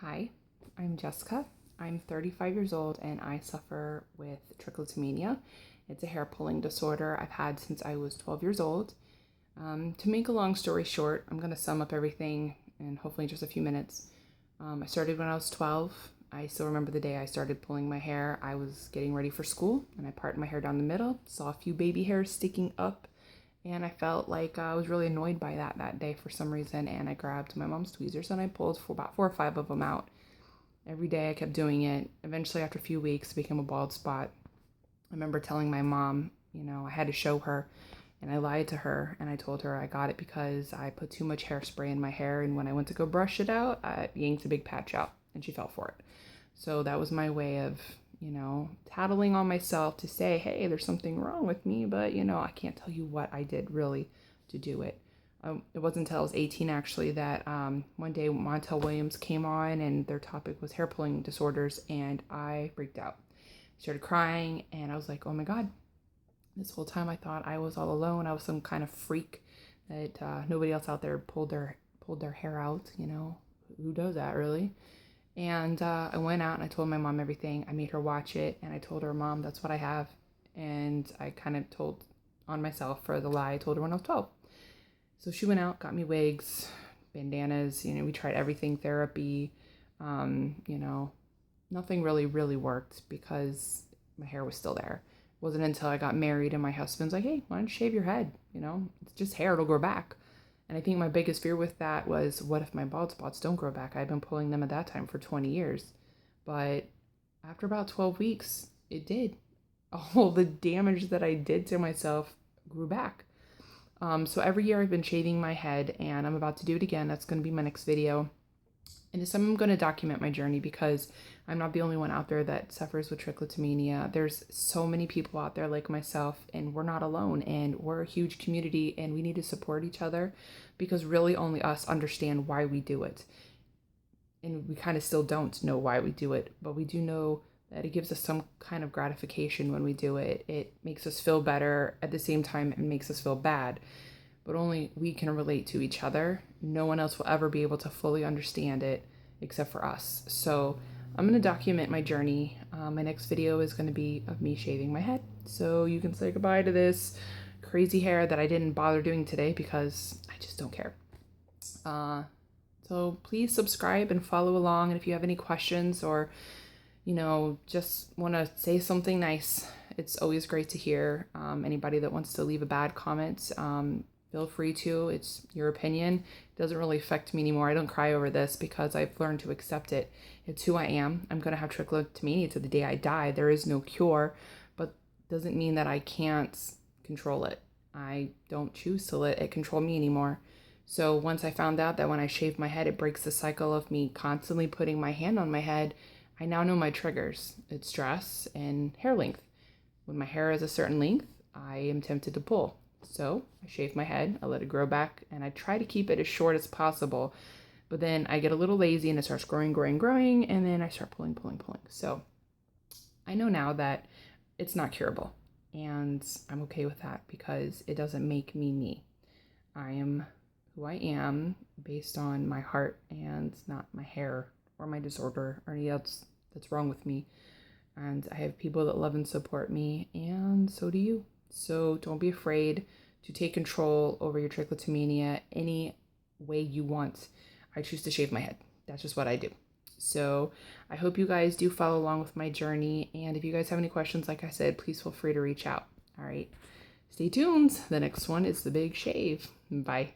Hi, I'm Jessica. I'm 35 years old and I suffer with trichotillomania. It's a hair pulling disorder I've had since I was 12 years old. To make a long story short, I'm going to sum up everything in hopefully just a few minutes. I started when I was 12. I still remember the day I started pulling my hair. I was getting ready for school and I parted my hair down the middle, saw a few baby hairs sticking up, and I felt like I was really annoyed by that day for some reason, and I grabbed my mom's tweezers and I pulled for about 4 or 5 of them out. Every day I kept doing it. Eventually, after a few weeks, it became a bald spot. I remember telling my mom, I had to show her, and I lied to her, and I told her I got it because I put too much hairspray in my hair, and when I went to go brush it out, I yanked a big patch out, and she fell for it. So that was my way of, tattling on myself to say, hey, there's something wrong with me, but, I can't tell you what I did really to do it. It wasn't until I was 18 actually that one day Montel Williams came on and their topic was hair pulling disorders, and I freaked out. I started crying and I was like, oh my God, this whole time I thought I was all alone. I was some kind of freak that nobody else out there pulled their hair out. Who does that really? And I went out and I told my mom everything. I made her watch it and I told her, Mom, that's what I have. And I kind of told on myself for the lie I told her when I was 12. So she went out, got me wigs, bandanas, we tried everything, therapy, nothing really worked because my hair was still there. It wasn't until I got married and my husband's like, hey, why don't you shave your head? It's just hair, it'll grow back. And I think my biggest fear with that was, what if my bald spots don't grow back? I'd been pulling them at that time for 20 years. But after about 12 weeks, it did. All the damage that I did to myself grew back. So every year I've been shaving my head, and I'm about to do it again. That's going to be my next video. And this time I'm going to document my journey because I'm not the only one out there that suffers with trichotillomania. There's so many people out there like myself, and we're not alone, and we're a huge community, and we need to support each other because really only us understand why we do it. And we kind of still don't know why we do it, but we do know that it gives us some kind of gratification when we do it. It makes us feel better. At the same time, it makes us feel bad. But only we can relate to each other. No one else will ever be able to fully understand it except for us. So I'm going to document my journey. My next video is going to be of me shaving my head. So you can say goodbye to this crazy hair that I didn't bother doing today because I just don't care. So please subscribe and follow along. And if you have any questions or just want to say something nice, it's always great to hear. Anybody that wants to leave a bad comment, feel free to. It's your opinion. It doesn't really affect me anymore. I don't cry over this because I've learned to accept it. It's who I am. I'm going to have trichotillomania to the day I die. There is no cure, but doesn't mean that I can't control it. I don't choose to let it control me anymore. So once I found out that when I shave my head, it breaks the cycle of me constantly putting my hand on my head, I now know my triggers. It's stress and hair length. When my hair is a certain length, I am tempted to pull. So I shave my head, I let it grow back, and I try to keep it as short as possible. But then I get a little lazy and it starts growing, and then I start pulling. So I know now that it's not curable, and I'm okay with that because it doesn't make me me. I am who I am based on my heart and not my hair or my disorder or anything else that's wrong with me. And I have people that love and support me, and so do you. So don't be afraid to take control over your trichotillomania any way you want. I choose to shave my head. That's just what I do. So I hope you guys do follow along with my journey. And if you guys have any questions, like I said, please feel free to reach out. All right. Stay tuned. The next one is the big shave. Bye.